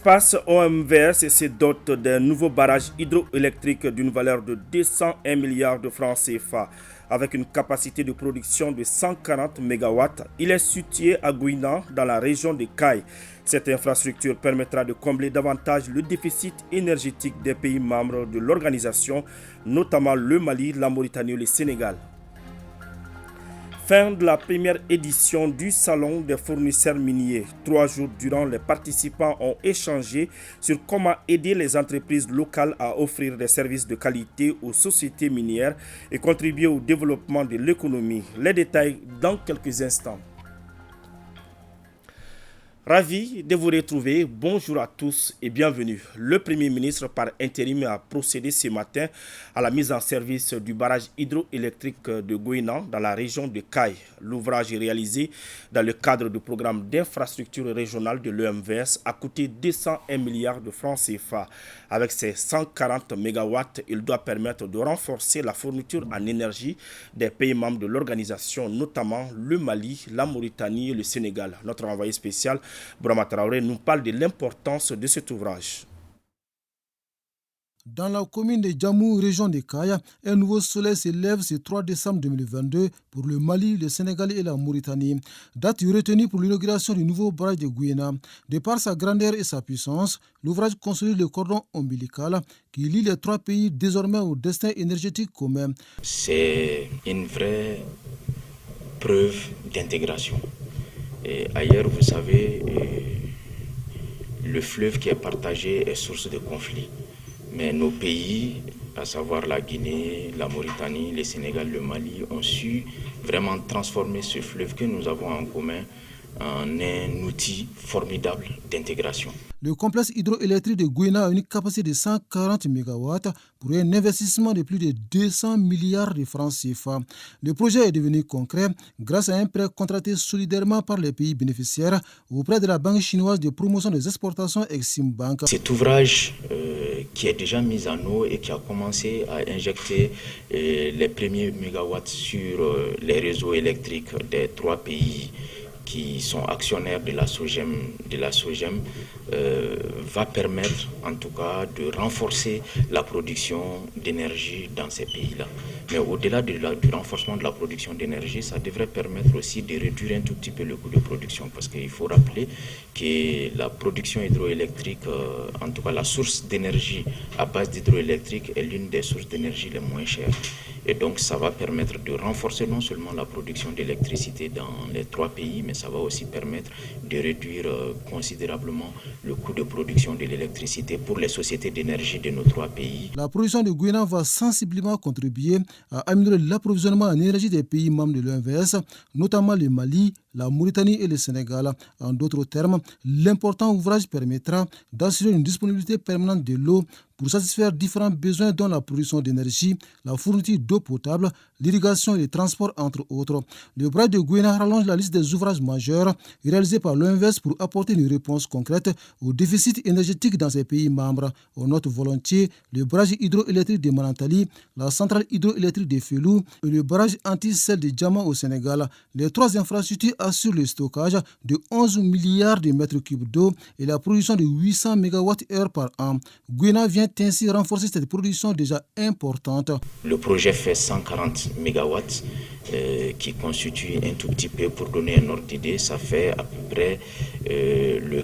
L'espace OMVS se dote d'un nouveau barrage hydroélectrique d'une valeur de 201 milliards de francs CFA. Avec une capacité de production de 140 MW, il est situé à Gouina, dans la région de Caille. Cette infrastructure permettra de combler davantage le déficit énergétique des pays membres de l'organisation, notamment le Mali, la Mauritanie et le Sénégal. Fin de la première édition du Salon des fournisseurs miniers. 3 jours durant, les participants ont échangé sur comment aider les entreprises locales à offrir des services de qualité aux sociétés minières et contribuer au développement de l'économie. Les détails dans quelques instants. Ravi de vous retrouver. Bonjour à tous et bienvenue. Le Premier ministre par intérim a procédé ce matin à la mise en service du barrage hydroélectrique de Gouina dans la région de Caille. L'ouvrage est réalisé dans le cadre du programme d'infrastructure régionale de l'OMVS a coûté 201 milliards de francs CFA. Avec ses 140 MW, il doit permettre de renforcer la fourniture en énergie des pays membres de l'organisation, notamment le Mali, la Mauritanie et le Sénégal. Notre envoyé spécial Bourama Traoré nous parle de l'importance de cet ouvrage. Dans la commune de Djamou, région de Kaya, un nouveau soleil s'élève ce 3 décembre 2022 pour le Mali, le Sénégal et la Mauritanie. Date retenue pour l'inauguration du nouveau barrage de Gouina. De par sa grandeur et sa puissance, l'ouvrage consolide le cordon ombilical qui lie les 3 pays désormais au destin énergétique commun. C'est une vraie preuve d'intégration. Et ailleurs, vous savez, le fleuve qui est partagé est source de conflits. Mais nos pays, à savoir la Guinée, la Mauritanie, le Sénégal, le Mali, ont su vraiment transformer ce fleuve que nous avons en commun en un outil formidable d'intégration. Le complexe hydroélectrique de Gouina a une capacité de 140 MW pour un investissement de plus de 200 milliards de francs CFA. Le projet est devenu concret grâce à un prêt contracté solidairement par les pays bénéficiaires auprès de la Banque chinoise de promotion des exportations Exim Bank. Cet ouvrage qui est déjà mis en eau et qui a commencé à injecter les premiers mégawatts sur les réseaux électriques des 3 pays qui sont actionnaires de la SOGEM, va permettre en tout cas de renforcer la production d'énergie dans ces pays-là. Mais au-delà du renforcement de la production d'énergie, ça devrait permettre aussi de réduire un tout petit peu le coût de production, parce qu'il faut rappeler que la production hydroélectrique, en tout cas la source d'énergie à base d'hydroélectrique est l'une des sources d'énergie les moins chères. Et donc ça va permettre de renforcer non seulement la production d'électricité dans les 3 pays, mais ça va aussi permettre de réduire considérablement le coût de production de l'électricité pour les sociétés d'énergie de nos 3 pays. La production de Gouina va sensiblement contribuer à améliorer l'approvisionnement en énergie des pays membres de l'OMVS, notamment le Mali, la Mauritanie et le Sénégal. En d'autres termes, l'important ouvrage permettra d'assurer une disponibilité permanente de l'eau pour satisfaire différents besoins dont la production d'énergie, la fourniture d'eau potable, l'irrigation et le transport entre autres. Le barrage de Gouina rallonge la liste des ouvrages majeurs réalisés par l'OMVS pour apporter une réponse concrète au déficit énergétique dans ces pays membres. On note volontiers le barrage hydroélectrique de Manantali, la centrale hydroélectrique de Felou et le barrage anti-sel de Djama au Sénégal. Les 3 infrastructures assurent le stockage de 11 milliards de mètres cubes d'eau et la production de 800 MWh par an. Gouina vient ainsi renforcer cette production déjà importante. Le projet fait 140 MW qui constitue un tout petit peu, pour donner un ordre d'idée, ça fait à peu près le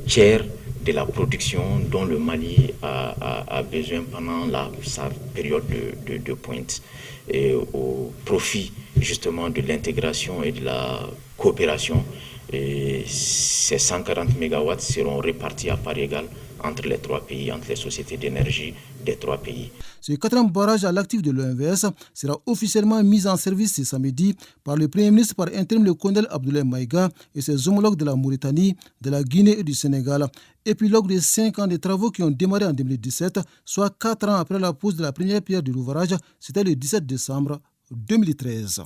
tiers de la production dont le Mali a besoin pendant sa période de pointe, et au profit justement de l'intégration et de la coopération. Et ces 140 MW seront répartis à part égale entre les 3 pays, entre les sociétés d'énergie des 3 pays. Ce 4e barrage à l'actif de l'OMVS sera officiellement mis en service ce samedi par le Premier ministre par intérim, le colonel Abdoulaye Maïga, et ses homologues de la Mauritanie, de la Guinée et du Sénégal. Épilogue de 5 ans de travaux qui ont démarré en 2017, soit 4 ans après la pose de la première pierre de l'ouvrage, c'était le 17 décembre 2013.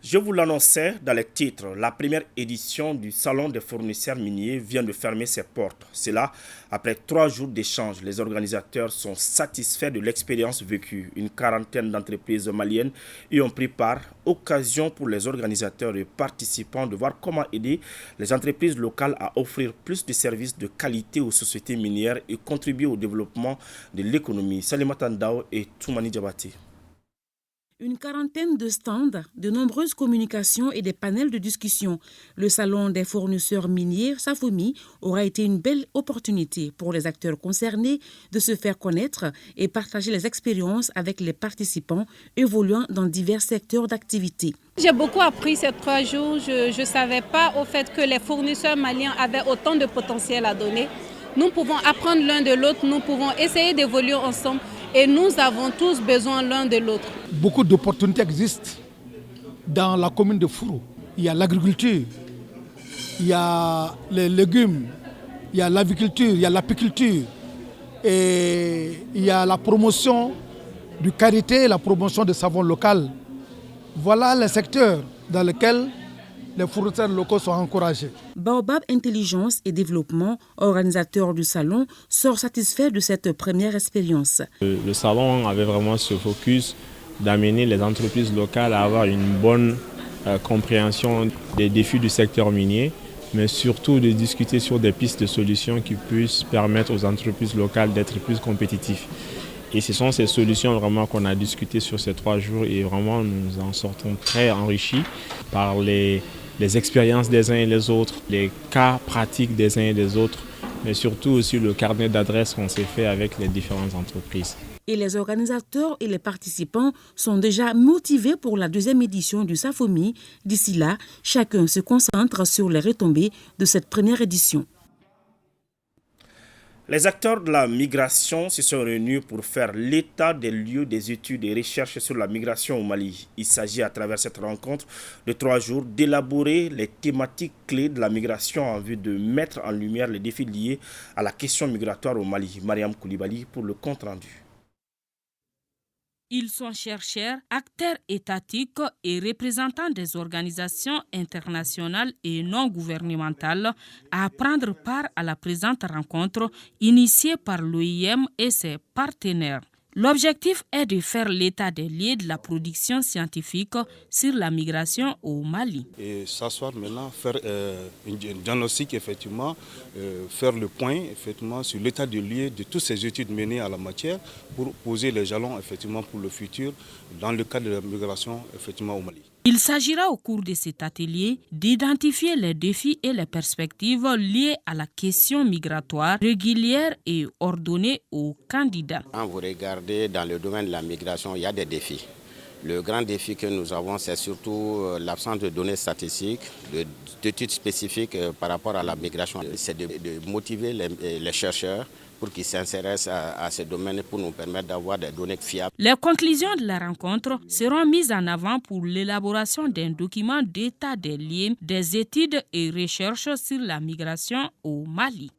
Je vous l'annonçais dans les titres, la première édition du Salon des fournisseurs miniers vient de fermer ses portes. C'est là, après 3 jours d'échanges, les organisateurs sont satisfaits de l'expérience vécue. Une quarantaine d'entreprises maliennes y ont pris part, occasion pour les organisateurs et participants de voir comment aider les entreprises locales à offrir plus de services de qualité aux sociétés minières et contribuer au développement de l'économie. Salimata Ndao et Toumani Diabati. Une quarantaine de stands, de nombreuses communications et des panels de discussion. Le salon des fournisseurs miniers, SAFOMI, aura été une belle opportunité pour les acteurs concernés de se faire connaître et partager les expériences avec les participants évoluant dans divers secteurs d'activité. J'ai beaucoup appris ces 3 jours. Je ne savais pas au fait que les fournisseurs maliens avaient autant de potentiel à donner. Nous pouvons apprendre l'un de l'autre, nous pouvons essayer d'évoluer ensemble. Et nous avons tous besoin l'un de l'autre. Beaucoup d'opportunités existent dans la commune de Fourou. Il y a l'agriculture, il y a les légumes, il y a l'aviculture, il y a l'apiculture. Et il y a la promotion du karité, la promotion des savons locaux. Voilà les secteurs dans lesquels les fournisseurs locaux sont encouragés. Baobab Intelligence et Développement, organisateur du salon, sort satisfait de cette première expérience. Le salon avait vraiment ce focus d'amener les entreprises locales à avoir une bonne compréhension des défis du secteur minier, mais surtout de discuter sur des pistes de solutions qui puissent permettre aux entreprises locales d'être plus compétitives. Et ce sont ces solutions vraiment qu'on a discuté sur ces 3 jours et vraiment nous en sortons très enrichis par les expériences des uns et des autres, les cas pratiques des uns et des autres, mais surtout aussi le carnet d'adresses qu'on s'est fait avec les différentes entreprises. Et les organisateurs et les participants sont déjà motivés pour la 2e édition du SAFOMI. D'ici là, chacun se concentre sur les retombées de cette première édition. Les acteurs de la migration se sont réunis pour faire l'état des lieux des études et recherches sur la migration au Mali. Il s'agit à travers cette rencontre de 3 jours d'élaborer les thématiques clés de la migration en vue de mettre en lumière les défis liés à la question migratoire au Mali. Mariam Koulibaly pour le compte-rendu. Ils sont chercheurs, acteurs étatiques et représentants des organisations internationales et non gouvernementales à prendre part à la présente rencontre initiée par l'OIM et ses partenaires. L'objectif est de faire l'état des lieux de la production scientifique sur la migration au Mali. Et s'asseoir maintenant, faire un diagnostic, effectivement, faire le point effectivement, sur l'état des lieux de toutes ces études menées à la matière pour poser les jalons effectivement, pour le futur dans le cadre de la migration effectivement, au Mali. Il s'agira au cours de cet atelier d'identifier les défis et les perspectives liées à la question migratoire régulière et ordonnée aux candidats. Quand vous regardez dans le domaine de la migration, il y a des défis. Le grand défi que nous avons, c'est surtout l'absence de données statistiques, d'études spécifiques par rapport à la migration. C'est de motiver les chercheurs pour qu'ils s'intéressent à ce domaine pour nous permettre d'avoir des données fiables. Les conclusions de la rencontre seront mises en avant pour l'élaboration d'un document d'état des lieux, des études et recherches sur la migration au Mali.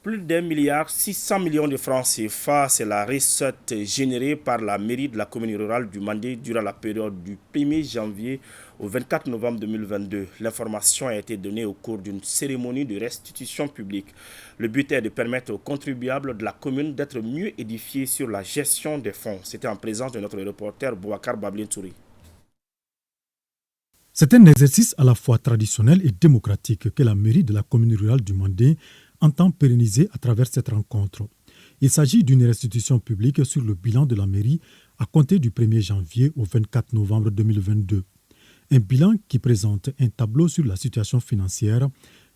Plus d'1,6 milliard de francs CFA, c'est la recette générée par la mairie de la commune rurale du Mandé durant la période du 1er janvier au 24 novembre 2022. L'information a été donnée au cours d'une cérémonie de restitution publique. Le but est de permettre aux contribuables de la commune d'être mieux édifiés sur la gestion des fonds. C'était en présence de notre reporter Bouakar Bablin Touri. C'est un exercice à la fois traditionnel et démocratique que la mairie de la commune rurale du Mandé entend pérenniser à travers cette rencontre. Il s'agit d'une restitution publique sur le bilan de la mairie à compter du 1er janvier au 24 novembre 2022. Un bilan qui présente un tableau sur la situation financière,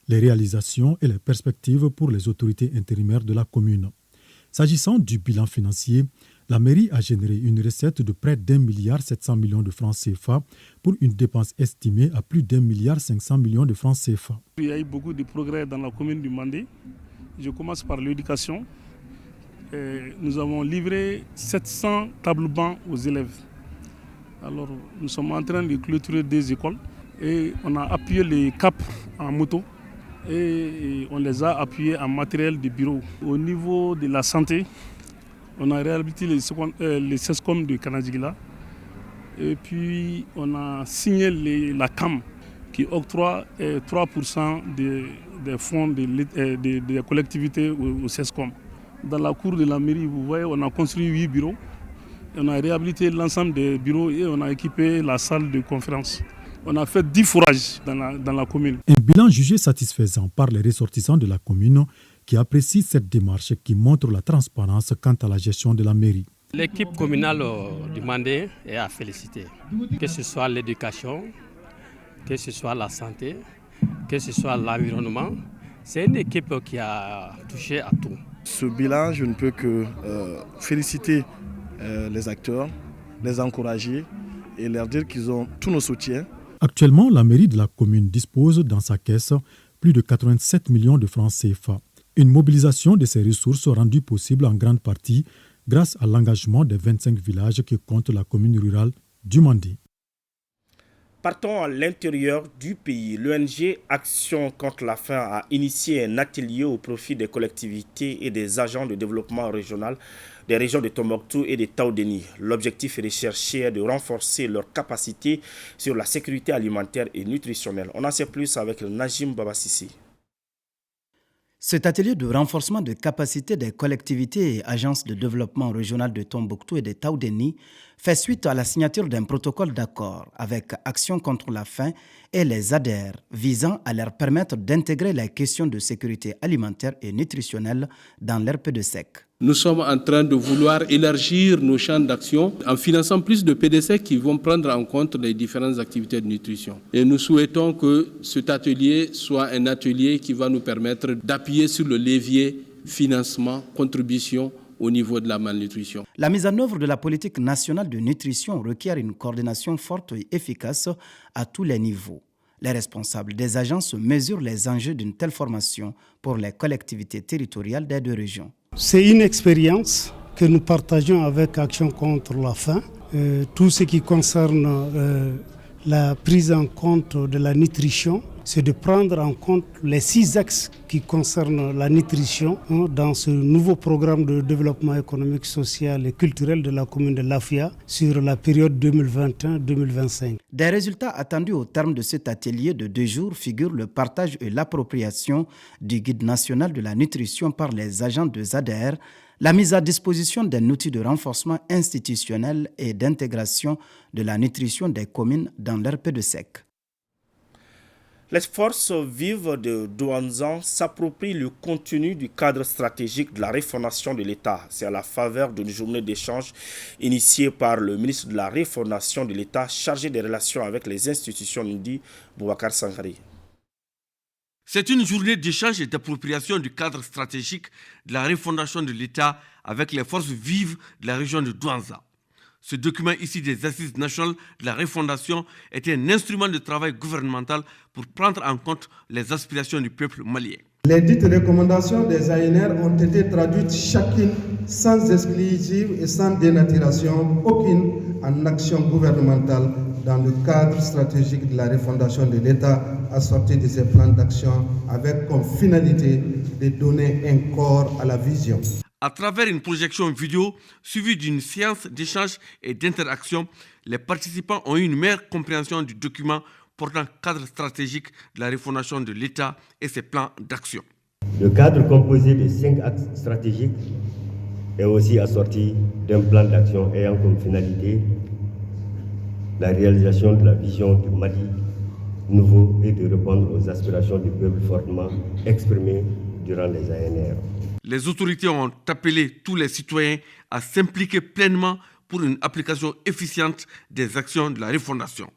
les réalisations et les perspectives pour les autorités intérimaires de la commune. S'agissant du bilan financier, la mairie a généré une recette de près d'1,7 milliard de francs CFA pour une dépense estimée à plus d'1,5 milliard de francs CFA. Il y a eu beaucoup de progrès dans la commune du Mandé. Je commence par l'éducation. Nous avons livré 700 tables bancs aux élèves. Alors, nous sommes en train de clôturer des écoles et on a appuyé les CAP en moto et on les a appuyés en matériel de bureau. Au niveau de la santé, on a réhabilité les CESCOM de Kanadjigila Et puis on a signé la CAM qui octroie 3% des fonds des collectivités au CESCOM. Dans la cour de la mairie, vous voyez, on a construit 8 bureaux. On a réhabilité l'ensemble des bureaux et on a équipé la salle de conférence. On a fait 10 fourrages dans la commune. Un bilan jugé satisfaisant par les ressortissants de la commune qui apprécient cette démarche qui montre la transparence quant à la gestion de la mairie. L'équipe communale du Mandé est à féliciter. Que ce soit l'éducation, que ce soit la santé, que ce soit l'environnement, c'est une équipe qui a touché à tout. Ce bilan, je ne peux que féliciter les acteurs, les encourager et leur dire qu'ils ont tout nos soutiens. Actuellement, la mairie de la commune dispose dans sa caisse plus de 87 millions de francs CFA. Une mobilisation de ces ressources rendue possible en grande partie grâce à l'engagement des 25 villages qui comptent la commune rurale du Mandé. Partons à l'intérieur du pays. L'ONG Action contre la faim a initié un atelier au profit des collectivités et des agents de développement régional des régions de Tombouctou et de Taoudéni. L'objectif recherché est de renforcer leur capacité sur la sécurité alimentaire et nutritionnelle. On en sait plus avec Najim Babassi. Cet atelier de renforcement de capacité des collectivités et agences de développement régional de Tombouctou et de Taoudéni fait suite à la signature d'un protocole d'accord avec Action contre la faim et les ADR visant à leur permettre d'intégrer les questions de sécurité alimentaire et nutritionnelle dans leur PDSEC. Nous sommes en train de vouloir élargir nos champs d'action en finançant plus de PDSEC qui vont prendre en compte les différentes activités de nutrition. Et nous souhaitons que cet atelier soit un atelier qui va nous permettre d'appuyer sur le levier financement, contribution au niveau de la malnutrition. La mise en œuvre de la politique nationale de nutrition requiert une coordination forte et efficace à tous les niveaux. Les responsables des agences mesurent les enjeux d'une telle formation pour les collectivités territoriales des deux régions. C'est une expérience que nous partageons avec Action contre la faim. Tout ce qui concerne la prise en compte de la nutrition, c'est de prendre en compte les 6 axes qui concernent la nutrition dans ce nouveau programme de développement économique, social et culturel de la commune de Lafia sur la période 2021-2025. Des résultats attendus au terme de cet atelier de 2 jours figurent le partage et l'appropriation du guide national de la nutrition par les agents de ZADR, la mise à disposition d'un outil de renforcement institutionnel et d'intégration de la nutrition des communes dans leur PDSEC. Les forces vives de Douanzan s'approprient le contenu du cadre stratégique de la refondation de l'État. C'est à la faveur d'une journée d'échange initiée par le ministre de la refondation de l'État chargé des relations avec les institutions, dit Boubacar Sanghari. C'est une journée d'échange et d'appropriation du cadre stratégique de la refondation de l'État avec les forces vives de la région de Douanza. Ce document issu des Assises nationales de la refondation est un instrument de travail gouvernemental pour prendre en compte les aspirations du peuple malien. Les dites recommandations des ANR ont été traduites chacune sans exclusive et sans dénaturation aucune en action gouvernementale dans le cadre stratégique de la refondation de l'État assorti de ces plans d'action avec comme finalité de donner un corps à la vision. À travers une projection vidéo suivie d'une séance d'échange et d'interaction, les participants ont eu une meilleure compréhension du document portant cadre stratégique de la refondation de l'État et ses plans d'action. Le cadre composé de 5 axes stratégiques est aussi assorti d'un plan d'action ayant comme finalité la réalisation de la vision du Mali nouveau et de répondre aux aspirations du peuple fortement exprimées durant les ANR. Les autorités ont appelé tous les citoyens à s'impliquer pleinement pour une application efficiente des actions de la refondation.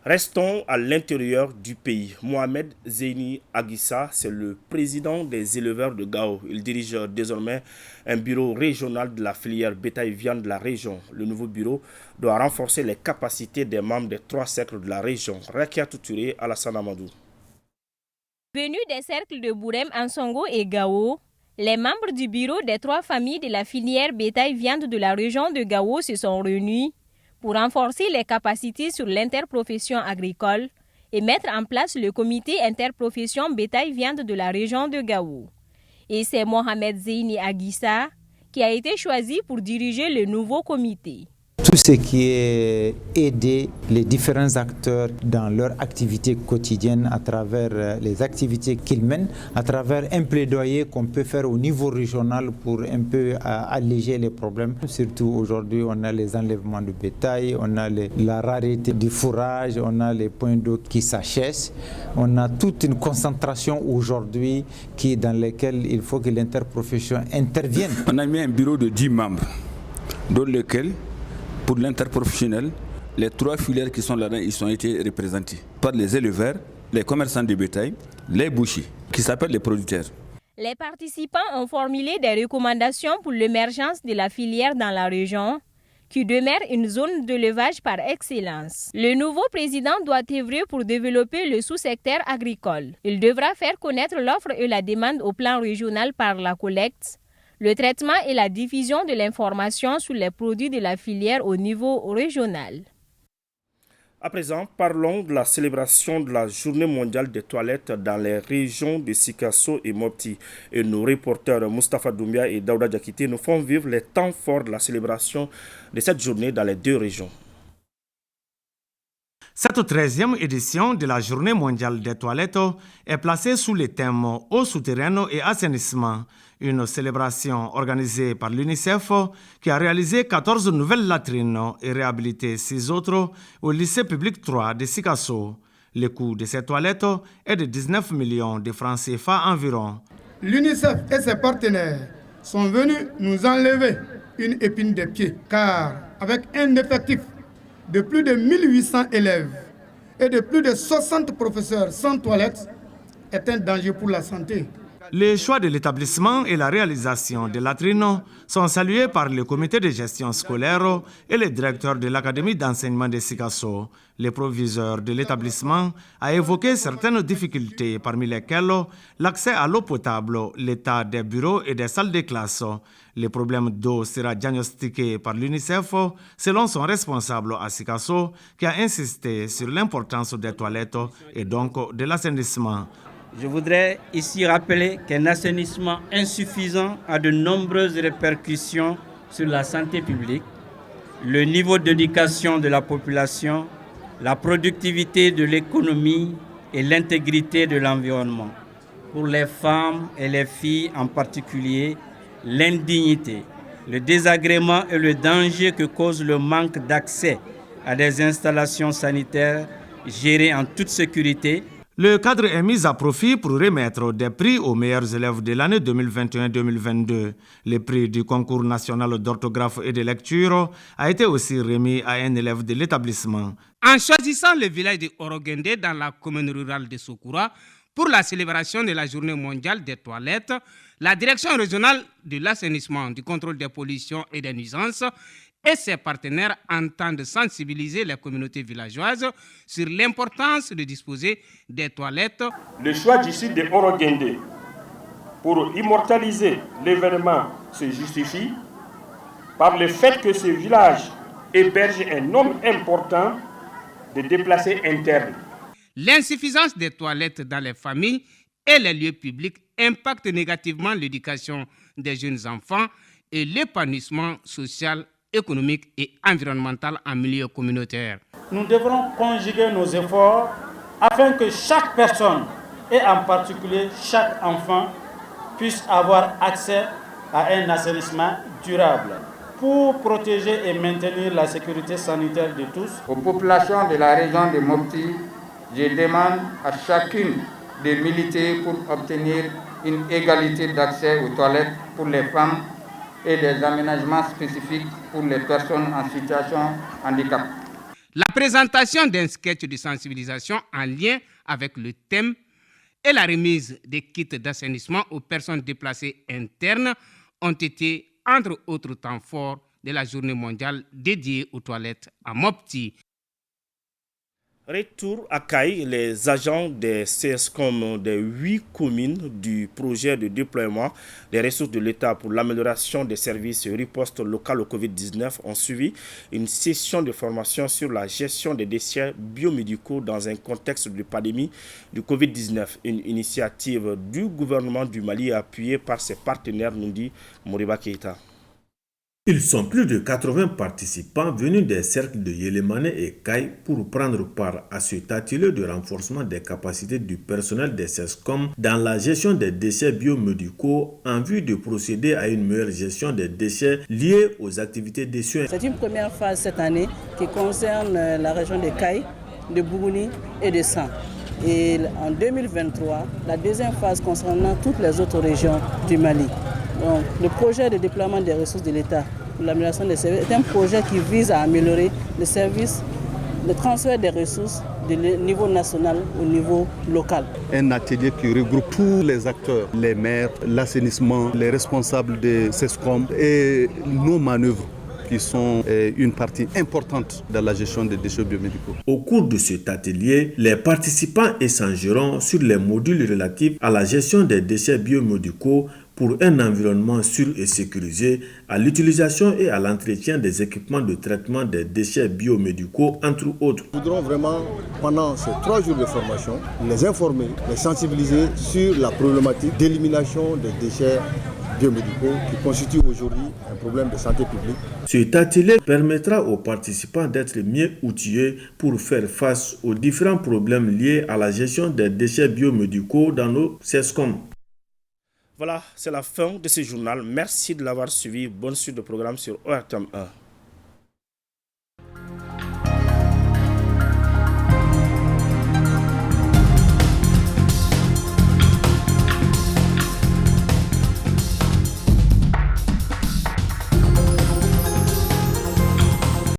Restons à l'intérieur du pays. Mohamed Zeini Aguissa, c'est le président des éleveurs de Gao. Il dirige désormais un bureau régional de la filière bétail-viande de la région. Le nouveau bureau doit renforcer les capacités des membres des 3 cercles de la région. Rakia Toutouré, Alassane Amadou. Venus des cercles de Bourem, Ansongo et Gao, les membres du bureau des 3 familles de la filière bétail-viande de la région de Gao se sont réunis pour renforcer les capacités sur l'interprofession agricole et mettre en place le comité interprofession bétail-viande de la région de Gao. Et c'est Mohamed Zeini Aguissa qui a été choisi pour diriger le nouveau comité. Tout ce qui est aider les différents acteurs dans leur activité quotidienne à travers les activités qu'ils mènent, à travers un plaidoyer qu'on peut faire au niveau régional pour un peu alléger les problèmes. Surtout aujourd'hui, on a les enlèvements de bétail, on a la rareté du fourrage, on a les points d'eau qui s'achèvent. On a toute une concentration aujourd'hui dans laquelle il faut que l'interprofession intervienne. On a mis un bureau de 10 membres, dans lequel pour l'interprofessionnel, les 3 filières qui sont là-dedans, ils ont été représentés par les éleveurs, les commerçants de bétail, les bouchers, qui s'appellent les producteurs. Les participants ont formulé des recommandations pour l'émergence de la filière dans la région, qui demeure une zone d'élevage par excellence. Le nouveau président doit œuvrer pour développer le sous-secteur agricole. Il devra faire connaître l'offre et la demande au plan régional par la collecte, le traitement et la diffusion de l'information sur les produits de la filière au niveau régional. À présent, parlons de la célébration de la Journée mondiale des toilettes dans les régions de Sikasso et Mopti. Et nos reporters Moustapha Doumbia et Daouda Diakité nous font vivre les temps forts de la célébration de cette journée dans les 2 régions. Cette 13e édition de la Journée mondiale des toilettes est placée sous le thème eau souterraine et assainissement, une célébration organisée par l'UNICEF qui a réalisé 14 nouvelles latrines et réhabilité 6 autres au lycée public 3 de Sikasso. Le coût de ces toilettes est de 19 millions de francs CFA environ. L'UNICEF et ses partenaires sont venus nous enlever une épine des pieds, car avec un effectif de plus de 1800 élèves et de plus de 60 professeurs sans toilettes est un danger pour la santé. Les choix de l'établissement et la réalisation des latrines sont salués par le comité de gestion scolaire et le directeur de l'académie d'enseignement de Sikasso. Le proviseur de l'établissement a évoqué certaines difficultés, parmi lesquelles l'accès à l'eau potable, l'état des bureaux et des salles de classe. Le problème d'eau sera diagnostiqué par l'UNICEF selon son responsable à Sikasso, qui a insisté sur l'importance des toilettes et donc de l'assainissement. Je voudrais ici rappeler qu'un assainissement insuffisant a de nombreuses répercussions sur la santé publique, le niveau d'éducation de la population, la productivité de l'économie et l'intégrité de l'environnement. Pour les femmes et les filles en particulier, l'indignité, le désagrément et le danger que cause le manque d'accès à des installations sanitaires gérées en toute sécurité. Le cadre est mis à profit pour remettre des prix aux meilleurs élèves de l'année 2021-2022. Le prix du concours national d'orthographe et de lecture a été aussi remis à un élève de l'établissement. En choisissant le village de Orogende dans la commune rurale de Sokoura pour la célébration de la Journée mondiale des toilettes, la direction régionale de l'assainissement, du contrôle des pollutions et des nuisances et ses partenaires entendent sensibiliser les communautés villageoises sur l'importance de disposer des toilettes. Le choix du site de Orogende pour immortaliser l'événement se justifie par le fait que ce village héberge un nombre important de déplacés internes. L'insuffisance des toilettes dans les familles et les lieux publics impacte négativement l'éducation des jeunes enfants et l'épanouissement social, économique et environnemental en milieu communautaire. Nous devrons conjuguer nos efforts afin que chaque personne, et en particulier chaque enfant, puisse avoir accès à un assainissement durable. Pour protéger et maintenir la sécurité sanitaire de tous, aux populations de la région de Mopti, je demande à chacune de militer pour obtenir une égalité d'accès aux toilettes pour les femmes et des aménagements spécifiques pour les personnes en situation de handicap. La présentation d'un sketch de sensibilisation en lien avec le thème et la remise des kits d'assainissement aux personnes déplacées internes ont été, entre autres temps forts, de la journée mondiale dédiée aux toilettes à Mopti. Retour à Caille, les agents des CSCOM des 8 communes du projet de déploiement des ressources de l'État pour l'amélioration des services et ripostes locales au Covid-19 ont suivi une session de formation sur la gestion des déchets biomédicaux dans un contexte de pandémie du Covid-19. Une initiative du gouvernement du Mali appuyée par ses partenaires, nous dit Moriba Keïta. Ils sont plus de 80 participants venus des cercles de Yélémané et Caille pour prendre part à cet atelier de renforcement des capacités du personnel des CESCOM dans la gestion des déchets biomédicaux en vue de procéder à une meilleure gestion des déchets liés aux activités des soins. C'est une première phase cette année qui concerne la région de Caille, de Bougouni et de San. Et en 2023, la deuxième phase concernant toutes les autres régions du Mali. Donc, le projet de déploiement des ressources de l'État pour l'amélioration des services est un projet qui vise à améliorer les services, le transfert des ressources du niveau national au niveau local. Un atelier qui regroupe tous les acteurs, les maires, l'assainissement, les responsables des CESCOM et nos manœuvres qui sont une partie importante dans la gestion des déchets biomédicaux. Au cours de cet atelier, les participants échangeront sur les modules relatifs à la gestion des déchets biomédicaux pour un environnement sûr et sécurisé, à l'utilisation et à l'entretien des équipements de traitement des déchets biomédicaux, entre autres. Nous voudrons vraiment, pendant ces 3 jours de formation, les informer, les sensibiliser sur la problématique d'élimination des déchets biomédicaux qui constituent aujourd'hui un problème de santé publique. Cet atelier permettra aux participants d'être mieux outillés pour faire face aux différents problèmes liés à la gestion des déchets biomédicaux dans nos CESCOM. Voilà, c'est la fin de ce journal. Merci de l'avoir suivi. Bonne suite de programme sur ORTM 1.